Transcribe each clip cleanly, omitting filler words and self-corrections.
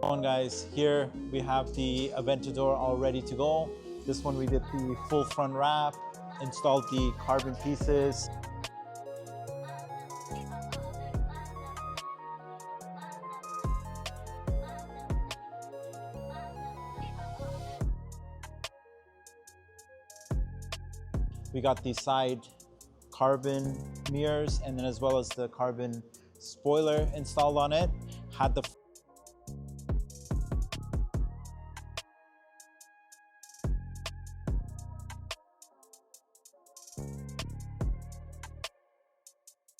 On guys, here we have the Aventador all ready to go. This one we did the full front wrap, installed the carbon pieces. We got the side carbon mirrors and then as well as the carbon spoiler installed on it. Had the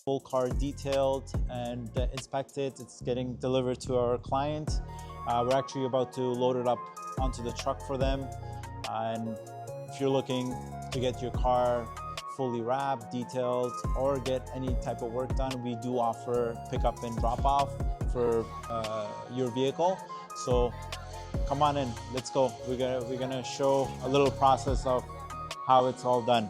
full car detailed and inspected. It's getting delivered to our client. We're actually about to load it up onto the truck for them. And if you're looking to get your car fully wrapped, detailed, or get any type of work done, we do offer pickup and drop off for your vehicle. So come on in, let's go. We're gonna show a little process of how it's all done.